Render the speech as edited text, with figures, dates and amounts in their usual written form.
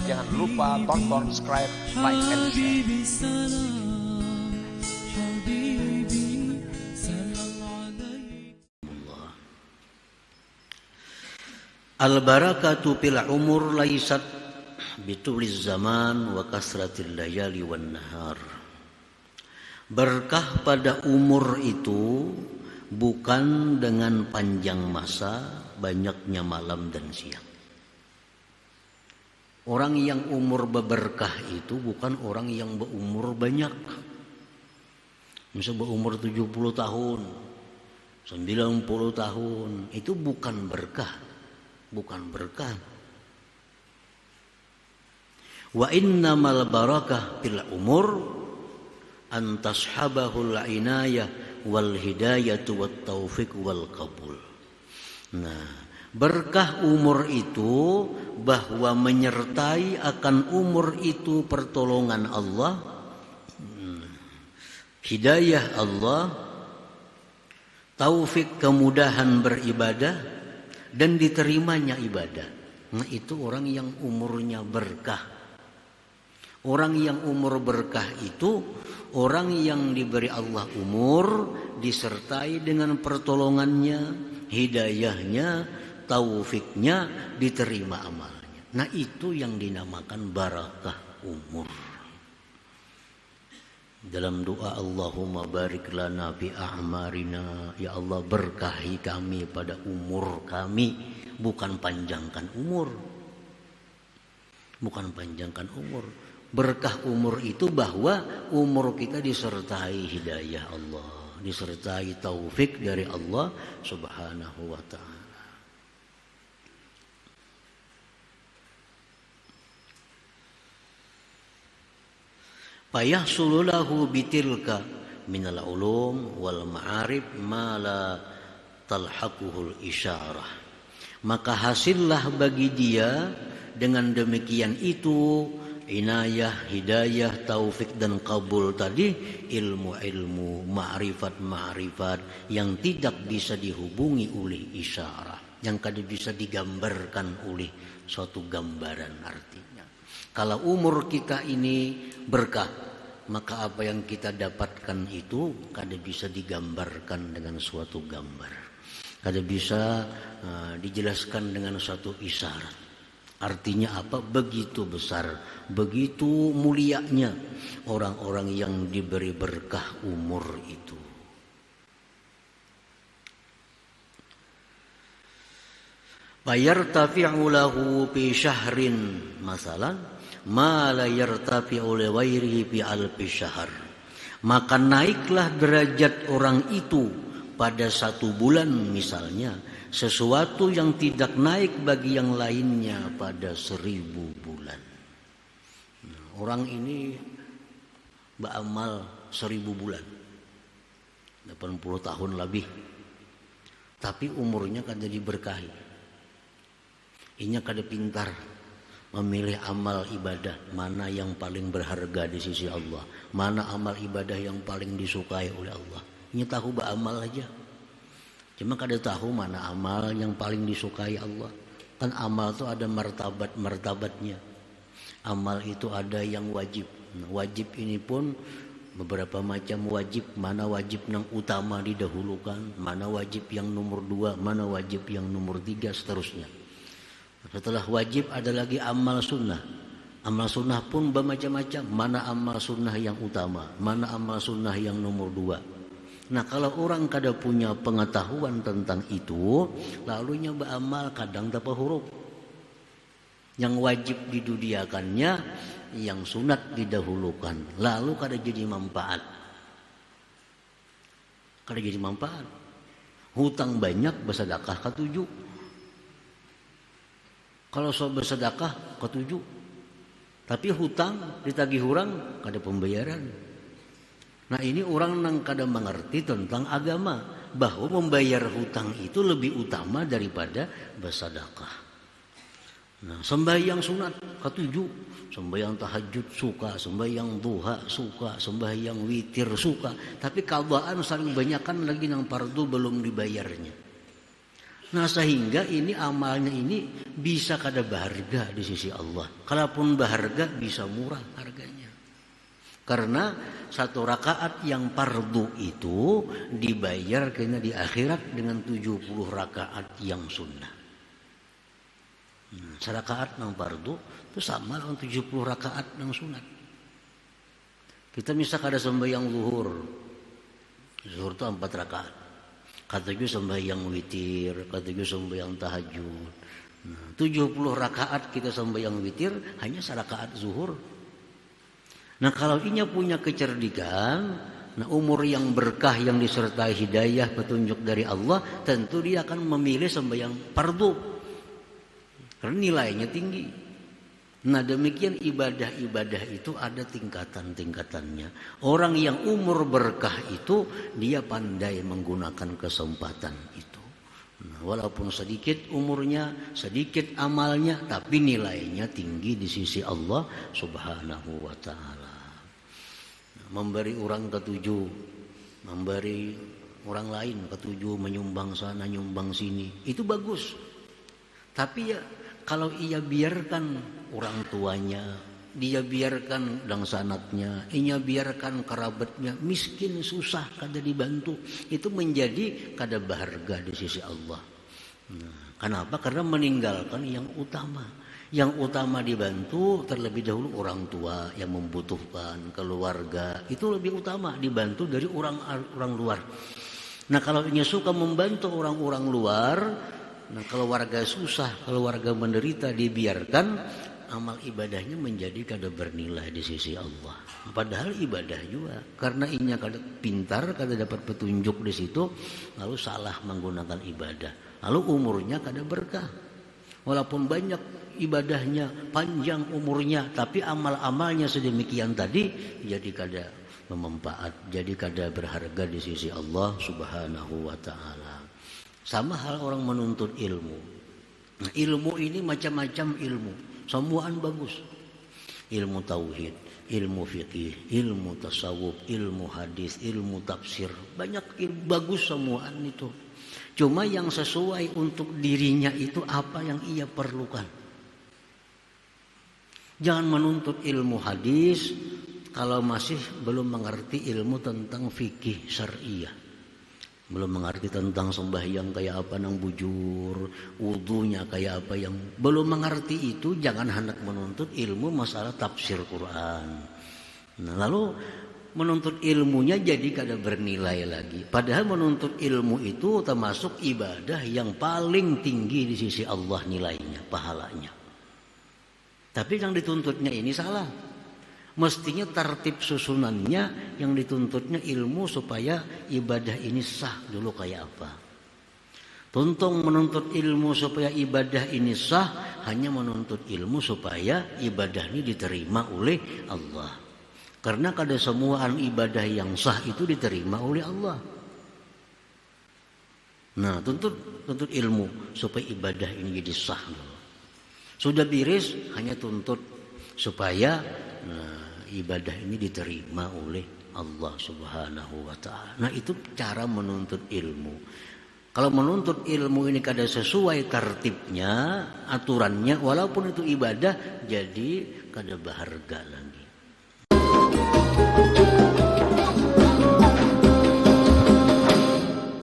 Jangan lupa tonton, subscribe, like, and share. Al-barakatu fil umur laisat bituliz zaman wa kasratil layali wan nahar. Berkah pada umur itu bukan dengan panjang masa, banyaknya malam dan siang. Orang yang umur berberkah itu bukan orang yang berumur banyak. Misalnya berumur 70 tahun, 90 tahun, itu bukan berkah. Bukan berkah. Wa innamal barakah fil umur an tashabahul inayah wal hidayatu wat taufiq wal qabul. Nah, berkah umur itu bahwa menyertai akan umur itu pertolongan Allah, hidayah Allah, taufik kemudahan beribadah dan diterimanya ibadah. Nah, itu orang yang umurnya berkah. Orang yang umur berkah itu orang yang diberi Allah umur disertai dengan pertolongannya, hidayahnya, taufiknya, diterima amalnya. Nah, itu yang dinamakan barakah umur. Dalam doa Allahumma barik lana fi a'marina, ya Allah berkahi kami pada umur kami, bukan panjangkan umur. Bukan panjangkan umur. Berkah umur itu bahwa umur kita disertai hidayah Allah, disertai taufik dari Allah Subhanahu wa ta'ala. Fayahsulu lahu bitilka minal ulum wal ma'arif ma la talhaquhul isyarah. Maka hasillah bagi dia dengan demikian itu inayah, hidayah, taufik dan kabul tadi, ilmu-ilmu, ma'rifat-ma'rifat yang tidak bisa dihubungi oleh isyarah, yang kada bisa digambarkan oleh suatu gambaran artinya. Kalau umur kita ini berkah, maka apa yang kita dapatkan itu kada bisa digambarkan dengan suatu gambar, kada bisa dijelaskan dengan suatu isyarat. Artinya apa? Begitu besar, begitu mulianya orang-orang yang diberi berkah umur itu. Fayartafi'u lahu fi syahrin masalan ma la yartafi'u li ghairihi fi alfi syahr. Maka naiklah derajat orang itu pada satu bulan misalnya, sesuatu yang tidak naik bagi yang lainnya pada 1000 bulan. Nah, orang ini beramal 1000 bulan, 80 tahun lebih, tapi umurnya kada diberkahi. Inya kada pintar memilih amal ibadah mana yang paling berharga di sisi Allah, mana amal ibadah yang paling disukai oleh Allah. Inya tahu beramal aja, cuma kada tahu mana amal yang paling disukai Allah. Kan amal itu ada martabat-martabatnya. Amal itu ada yang wajib. Nah, wajib ini pun beberapa macam wajib. Mana wajib yang utama didahulukan, mana wajib yang nomor 2, mana wajib yang nomor 3, seterusnya. Setelah wajib ada lagi amal sunnah. Amal sunnah pun bermacam-macam. Mana amal sunnah yang utama, mana amal sunnah yang nomor 2. Nah, kalau orang kada punya pengetahuan tentang itu, lalunya beramal kadang tanpa huruf. Yang wajib didudiakannya, yang sunat didahulukan, lalu kada jadi manfaat. Kada jadi manfaat. Hutang banyak bersedekah ketujuh. Kalau so bersedekah ketujuh, tapi hutang ditagih orang kada pembayaran. Nah, ini orang yang kada mengerti tentang agama, bahwa membayar hutang itu lebih utama daripada bersedekah. Nah, sembahyang sunat ketujuh, sembahyang tahajud suka, sembahyang duha suka, sembahyang witir suka, tapi qadaan saling banyakkan lagi nang fardu belum dibayarnya. Nah sehingga ini amalnya ini bisa kada berharga di sisi Allah. Kalaupun berharga bisa murah harganya. Karena satu rakaat yang fardu itu dibayar kena di akhirat dengan 70 rakaat yang sunnah. Serakaat yang fardu itu sama dengan 70 rakaat yang sunat. Kita misalkan ada sembahyang zuhur. Zuhur itu 4 rakaat. Kata juga sembahyang witir, kata juga sembahyang tahajud. 70 rakaat kita sembahyang witir hanya serakaat zuhur. Nah kalau ini punya kecerdikan, nah umur yang berkah yang disertai hidayah petunjuk dari Allah, tentu dia akan memilih sembahyang fardu karena nilainya tinggi. Nah demikian ibadah-ibadah itu ada tingkatan-tingkatannya. Orang yang umur berkah itu dia pandai menggunakan kesempatan itu. Nah, walaupun sedikit umurnya, sedikit amalnya, tapi nilainya tinggi di sisi Allah Subhanahu wa ta'ala. Memberi orang ketujuh, memberi orang lain ketujuh, menyumbang sana, nyumbang sini, itu bagus. Tapi ya kalau ia biarkan orang tuanya, dia biarkan dang sanatnya, ia biarkan kerabatnya miskin susah kada dibantu, itu menjadi kada berharga di sisi Allah. Nah, kenapa? Karena meninggalkan yang utama. Yang utama dibantu terlebih dahulu orang tua yang membutuhkan, keluarga itu lebih utama dibantu dari orang luar. Nah kalau ini suka membantu orang-orang luar, nah kalau warga susah, kalau warga menderita dibiarkan, amal ibadahnya menjadi kada bernilai di sisi Allah. Padahal ibadah juga, karena inya kada pintar, kada dapat petunjuk di situ, lalu salah menggunakan ibadah, lalu umurnya kada berkah. Walaupun banyak ibadahnya, panjang umurnya, tapi amal-amalnya sedemikian tadi jadi kada bermanfaat, jadi kada berharga di sisi Allah Subhanahu wa ta'ala. Sama hal orang menuntut ilmu. Nah, ilmu ini macam-macam ilmu, semuaan bagus. Ilmu tauhid, ilmu fikih, ilmu tasawuf, ilmu hadis, ilmu tafsir, banyak bagus semuaan itu. Cuma yang sesuai untuk dirinya itu apa yang ia perlukan. Jangan menuntut ilmu hadis kalau masih belum mengerti ilmu tentang fikih syariah. Belum mengerti tentang sembahyang kayak apa nang bujur, wudunya kayak apa, yang belum mengerti itu jangan hendak menuntut ilmu masalah tafsir Quran. Nah, lalu menuntut ilmunya jadi kada bernilai lagi. Padahal menuntut ilmu itu termasuk ibadah yang paling tinggi di sisi Allah nilainya, pahalanya. Tapi yang dituntutnya ini salah. Mestinya tertib susunannya yang dituntutnya ilmu supaya ibadah ini sah dulu kayak apa. Tuntung menuntut ilmu supaya ibadah ini sah, hanya menuntut ilmu supaya ibadah ini diterima oleh Allah. Karena kada semuaan ibadah yang sah itu diterima oleh Allah. Nah, tuntut ilmu supaya ibadah ini jadi sah dulu. Sudah beres, hanya tuntut supaya ibadah ini diterima oleh Allah Subhanahu wa ta'ala. Nah, itu cara menuntut ilmu. Kalau menuntut ilmu ini kada sesuai tertibnya, aturannya, walaupun itu ibadah, jadi kada berharga lagi.